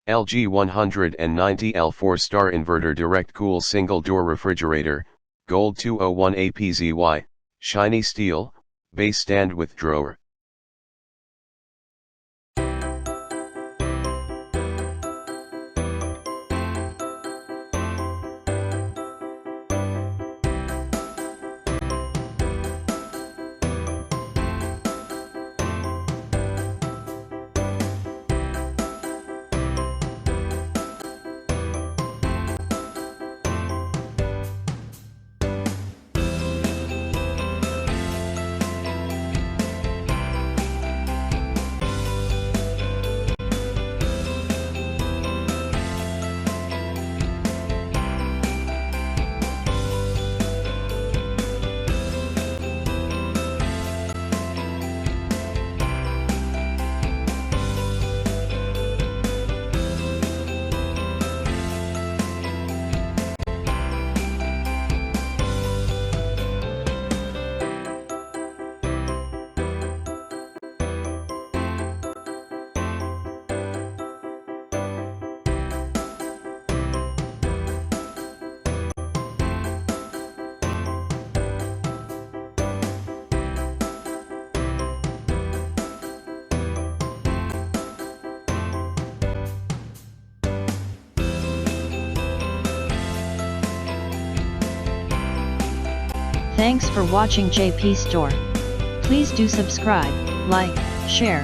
LG 190L 4-star inverter direct cool single door refrigerator, gold 201APZY, shiny steel, base stand with drawer. Thanks for watching JP Store. Please do subscribe, like, share,